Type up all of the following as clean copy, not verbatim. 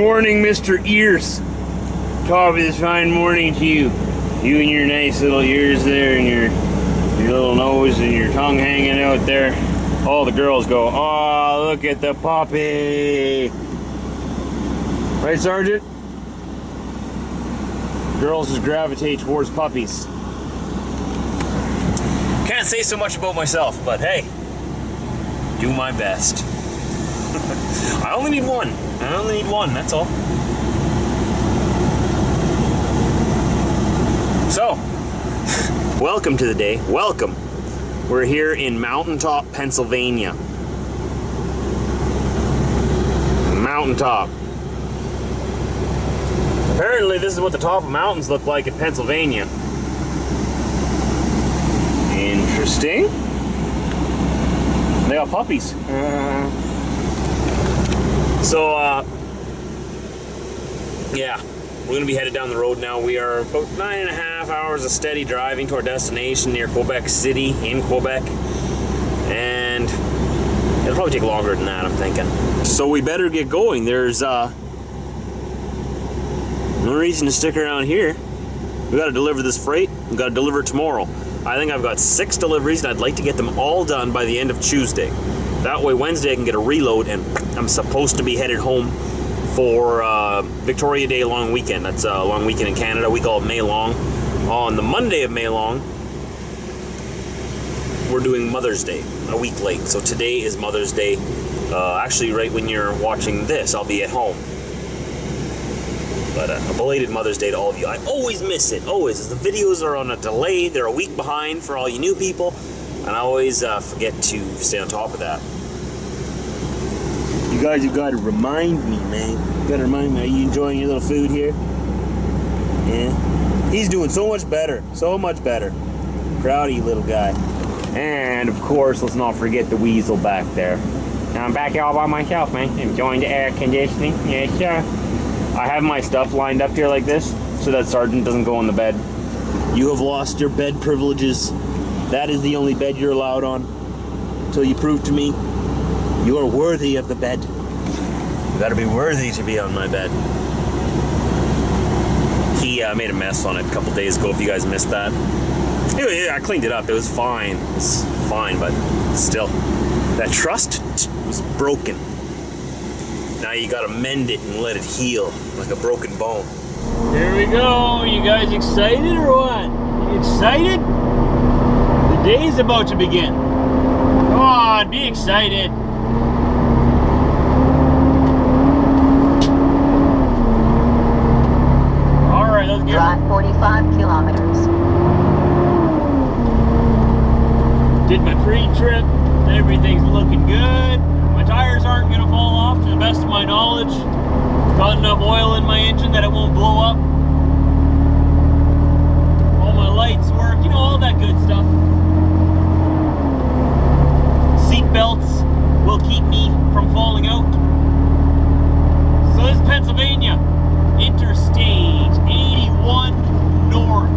morning, Mr. Ears. Top of this fine morning to you. You and your nice little ears there, and your little nose and your tongue hanging out there. All the girls go, oh, look at the puppy. Right, Sergeant? Girls just gravitate towards puppies. Can't say so much about myself, but hey, do my best. I only need one. That's all. So, welcome to the day. Welcome. We're here in Mountaintop, Pennsylvania. Mountaintop. Apparently, this is what the top of mountains look like in Pennsylvania. Interesting. They got puppies. Yeah, we're gonna be headed down the road now. We are about 9.5 hours of steady driving to our destination near Quebec City in Quebec, and it'll probably take longer than that, I'm thinking. So we better get going. There's no reason to stick around here. We gotta deliver this freight. We gotta deliver it tomorrow. I think I've got 6 deliveries, and I'd like to get them all done by the end of Tuesday. That way Wednesday I can get a reload, and I'm supposed to be headed home for Victoria Day long weekend. That's a long weekend in Canada. We call it May Long. On the Monday of May Long, we're doing Mother's Day, a week late. So today is Mother's Day. Actually, right when you're watching this, I'll be at home. But a belated Mother's Day to all of you. I always miss it, always. The videos are on a delay. They're a week behind for all you new people. And I always forget to stay on top of that. You guys have got to remind me, man. You got to remind me. Are you enjoying your little food here? Yeah. He's doing so much better. So much better. Proud of you, little guy. And, of course, let's not forget the weasel back there. I'm back here all by myself, man. Enjoying the air conditioning. Yes, sir. I have my stuff lined up here like this so that Sergeant doesn't go on the bed. You have lost your bed privileges. That is the only bed you're allowed on until you prove to me you are worthy of the bed. You gotta be worthy to be on my bed. He made a mess on it a couple days ago, if you guys missed that. Anyway, yeah, I cleaned it up. It was fine. It's fine, but still. That trust was broken. Now you gotta mend it and let it heal like a broken bone. Here we go. You guys excited or what? You excited? The day's about to begin. Come on, be excited. Alright, let's get drive 45 kilometers. Did my pre-trip. Everything's looking good. My tires aren't going to fall off to the best of my knowledge. Got enough oil in my engine that it won't blow up. All my lights work, you know, all that good stuff. Seat belts will keep me from falling out. So this is Pennsylvania. Interstate 81 North.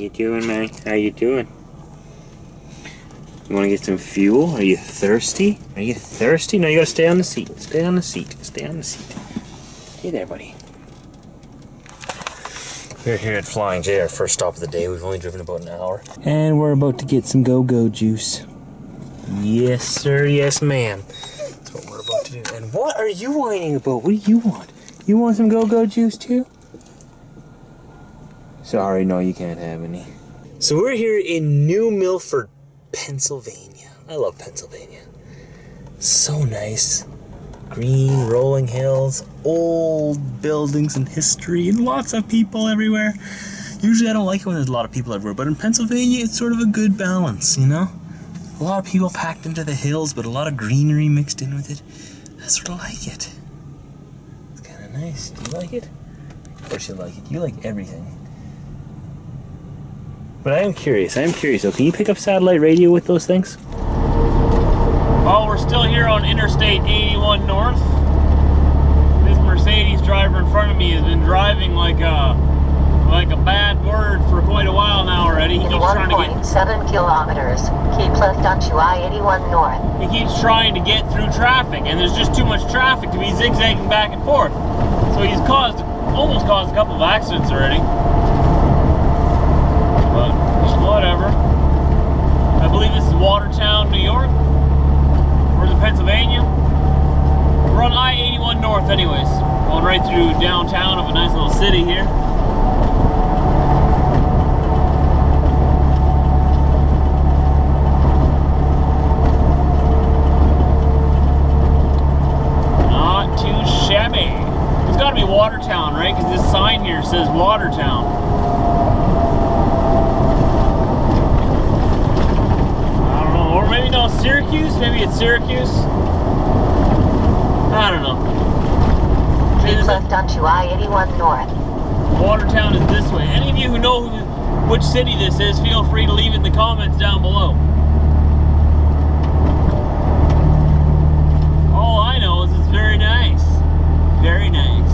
you doing, man? How you doing? You want to get some fuel? Are you thirsty? Are you thirsty? No, you gotta stay on the seat. Stay on the seat. Stay on the seat. Hey there, buddy. We're here at Flying J, our first stop of the day. We've only driven about an hour. And we're about to get some go-go juice. Yes, sir. Yes, ma'am. That's what we're about to do. And what are you whining about? What do you want? You want some go-go juice, too? Sorry, no, you can't have any. So we're here in New Milford, Pennsylvania. I love Pennsylvania. So nice. Green, rolling hills, old buildings and history, and lots of people everywhere. Usually I don't like it when there's a lot of people everywhere, but in Pennsylvania it's sort of a good balance, you know? A lot of people packed into the hills, but a lot of greenery mixed in with it. I sort of like it. It's kind of nice. Do you like it? Of course you like it. You like everything. But I am curious though, can you pick up satellite radio with those things? Well, we're still here on Interstate 81 North. This Mercedes driver in front of me has been driving like a bad word for quite a while now already. He keeps trying to get 1.7 kilometers. Keep left onto I-81 North. He keeps trying to get through traffic, and there's just too much traffic to be zigzagging back and forth. So he's almost caused a couple of accidents already. But whatever. I believe this is Watertown, New York. Or is it Pennsylvania? We're on I-81 North anyways. Going right through downtown of a nice little city here. Not too shabby. It's got to be Watertown, right? Because this sign here says Watertown. Maybe no, Syracuse? Maybe it's Syracuse? I don't know. Keep left onto I-81 North. Watertown is this way. Any of you who know which city this is, feel free to leave it in the comments down below. All I know is it's very nice. Very nice.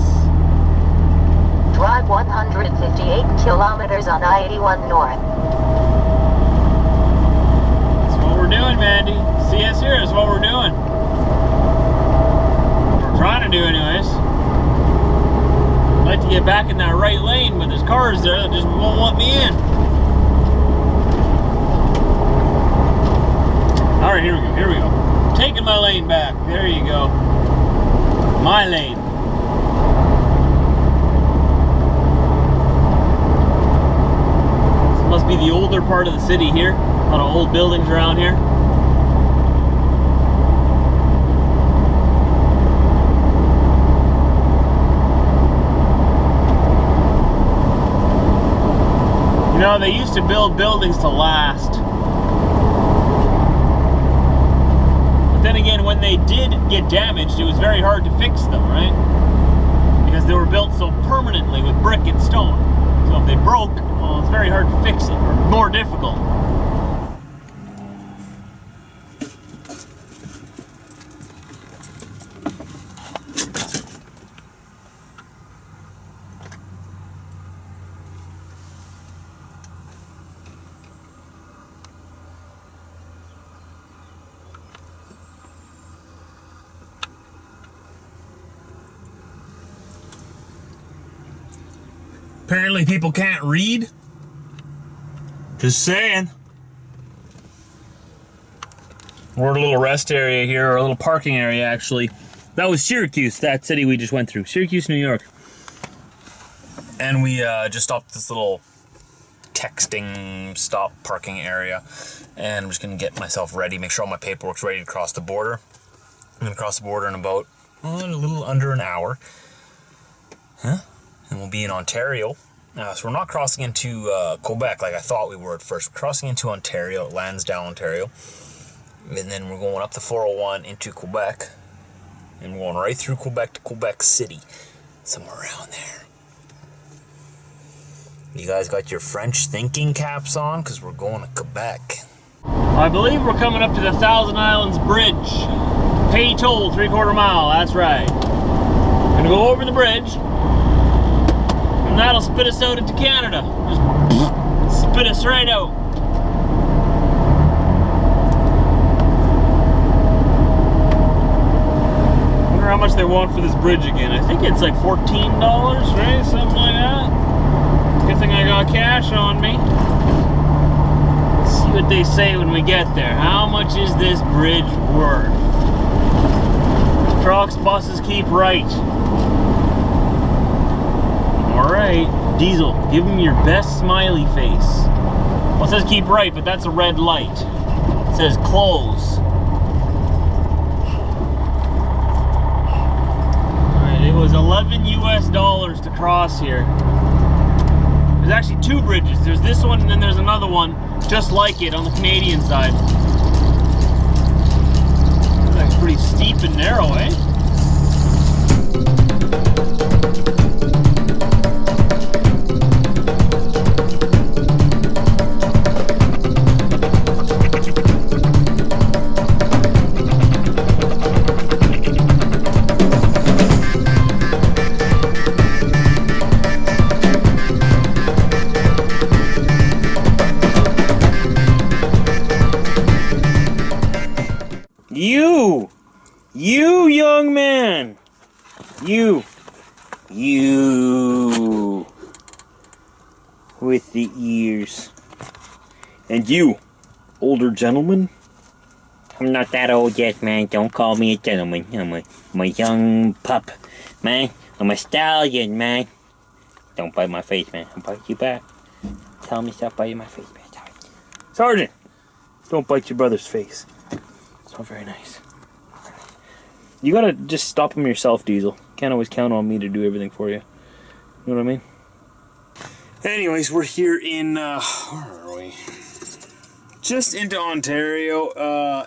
Drive 158 kilometers on I-81 North. Doing, Mandy. See us here is what we're doing. We're trying to do anyways. I'd like to get back in that right lane, but there's cars there that just won't let me in. Alright, here we go. Taking my lane back. There you go. My lane. This must be the older part of the city here. A lot of old buildings around here. You know, they used to build buildings to last. But then again, when they did get damaged, it was very hard to fix them, right? Because they were built so permanently with brick and stone. So if they broke, well, it's very hard to fix it, or more difficult. Apparently people can't read. Just saying. We're at a little rest area here, or a little parking area actually. That was Syracuse, that city we just went through. Syracuse, New York. And we just stopped at this little texting stop parking area. And I'm just gonna get myself ready, make sure all my paperwork's ready to cross the border. I'm gonna cross the border in about a little under an hour. Huh? And we'll be in Ontario. So we're not crossing into Quebec like I thought we were at first. We're crossing into Ontario, Lansdowne, Ontario. And then we're going up the 401 into Quebec. And we're going right through Quebec to Quebec City. Somewhere around there. You guys got your French thinking caps on? Because we're going to Quebec. I believe we're coming up to the Thousand Islands Bridge. Pay toll, 3/4 mile, that's right. Gonna go over the bridge. And that'll spit us out into Canada. Just spit us right out. I wonder how much they want for this bridge again. I think it's like $14, right? Something like that. Good thing I got cash on me. Let's see what they say when we get there. How much is this bridge worth? Trucks, buses, keep right. Alright, Diesel, give him your best smiley face. Well, it says keep right, but that's a red light. It says close. Alright, it was $11 US to cross here. There's actually two bridges. There's this one and then there's another one just like it on the Canadian side. Looks like it's pretty steep and narrow, eh? You young man, you with the ears, and you, older gentleman. I'm not that old yet, man. Don't call me a gentleman. I'm a young pup, man. I'm a stallion, man. Don't bite my face, man. I'll bite you back. Tell me stop biting my face, man. Sergeant, don't bite your brother's face. It's not very nice. You gotta just stop him yourself, Diesel. Can't always count on me to do everything for you. You know what I mean? Anyways, we're here in, where are we? Just into Ontario,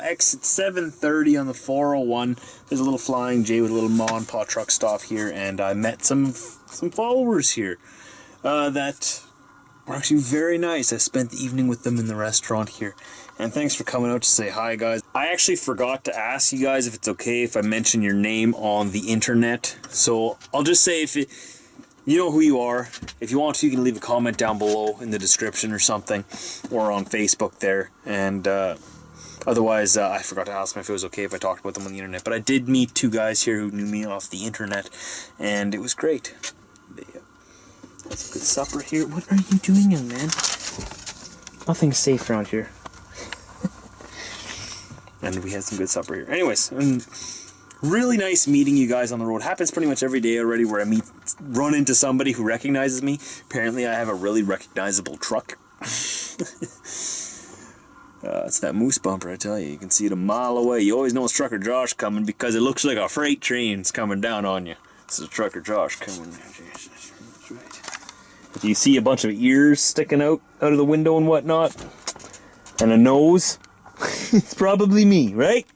exit 730 on the 401. There's a little Flying J with a little ma and pa truck stop here, and I met some followers here that were actually very nice. I spent the evening with them in the restaurant here. And thanks for coming out to say hi, guys. I actually forgot to ask you guys if it's okay if I mention your name on the internet. So I'll just say if you know who you are. If you want to, you can leave a comment down below in the description or something. Or on Facebook there. And otherwise, I forgot to ask them if it was okay if I talked about them on the internet. But I did meet two guys here who knew me off the internet. And it was great. They had some good supper here. What are you doing, young man? Nothing's safe around here. And we had some good supper here. Anyways, really nice meeting you guys on the road. Happens pretty much every day already where I run into somebody who recognizes me. Apparently I have a really recognizable truck. It's that moose bumper, I tell you. You can see it a mile away. You always know it's Trucker Josh coming because it looks like a freight train's coming down on you. This is Trucker Josh coming there. That's right. If you see a bunch of ears sticking out of the window and whatnot, and a nose, it's probably me, right?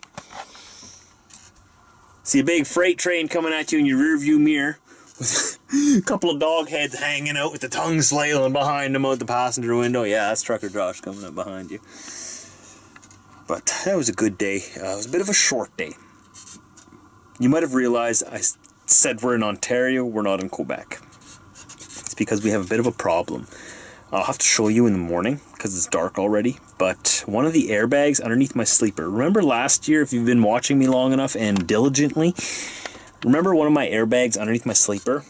See a big freight train coming at you in your rear view mirror with a couple of dog heads hanging out with the tongue flailing behind them out the passenger window. Yeah, that's Trucker Josh coming up behind you. But that was a good day. It was a bit of a short day. You might have realized I said we're in Ontario, we're not in Quebec. It's because we have a bit of a problem. I'll have to show you in the morning because it's dark already, but one of the airbags underneath my sleeper. Remember last year, if you've been watching me long enough and diligently, remember one of my airbags underneath my sleeper?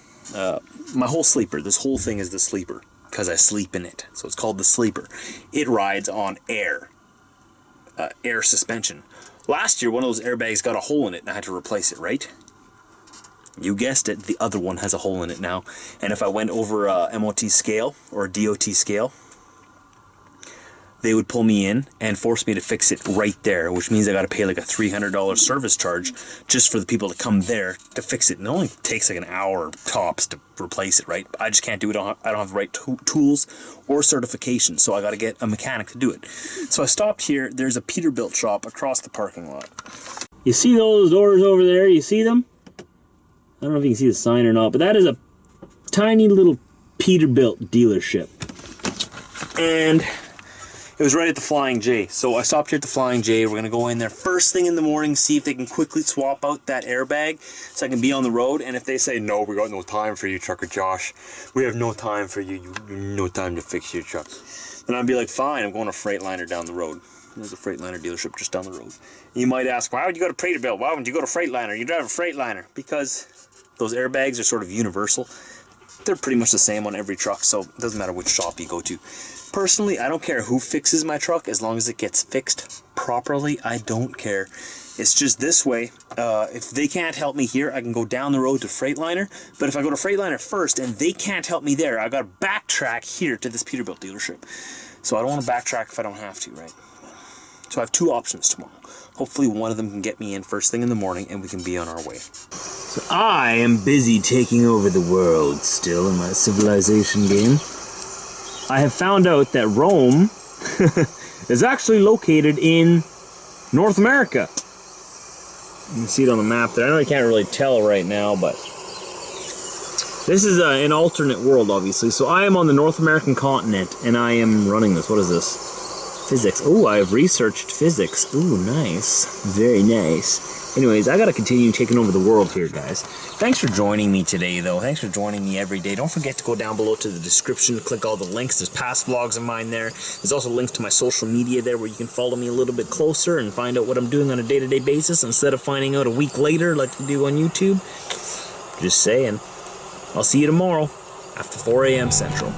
My whole sleeper, this whole thing is the sleeper because I sleep in it. So it's called the sleeper. It rides on air suspension. Last year, one of those airbags got a hole in it and I had to replace it, right? You guessed it, the other one has a hole in it now. And if I went over a MOT scale or a DOT scale, they would pull me in and force me to fix it right there, which means I got to pay like a $300 service charge just for the people to come there to fix it. And it only takes like an hour tops to replace it, right? I just can't do it. I don't have the right tools or certification, so I got to get a mechanic to do it. So I stopped here. There's a Peterbilt shop across the parking lot. You see those doors over there? You see them? I don't know if you can see the sign or not, but that is a tiny little Peterbilt dealership. And it was right at the Flying J. So I stopped here at the Flying J. We're going to go in there first thing in the morning, see if they can quickly swap out that airbag so I can be on the road. And if they say, no, we got no time for you, Trucker Josh. We have no time for you. You no time to fix your truck. And I'd be like, fine, I'm going to Freightliner down the road. There's a Freightliner dealership just down the road. You might ask, why would you go to Praterville? Why wouldn't you go to Freightliner? You drive a Freightliner. Because those airbags are sort of universal. They're pretty much the same on every truck, so it doesn't matter which shop you go to. Personally, I don't care who fixes my truck as long as it gets fixed properly. I don't care. It's just this way. If they can't help me here, I can go down the road to Freightliner. But if I go to Freightliner first and they can't help me there, I got to backtrack here to this Peterbilt dealership. So I don't want to backtrack if I don't have to, right? So I have two options tomorrow. Hopefully one of them can get me in first thing in the morning and we can be on our way. So I am busy taking over the world still in my civilization game. I have found out that Rome is actually located in North America. You can see it on the map there. I know you can't really tell right now, but this is an alternate world, obviously. So I am on the North American continent, and I am running this. What is this? Physics. Oh, I have researched physics. Ooh, nice. Very nice. Anyways, I gotta continue taking over the world here, guys. Thanks for joining me today, though. Thanks for joining me every day. Don't forget to go down below to the description, click all the links. There's past vlogs of mine there. There's also links to my social media there where you can follow me a little bit closer and find out what I'm doing on a day-to-day basis instead of finding out a week later like we do on YouTube. Just saying. I'll see you tomorrow after 4 a.m. Central.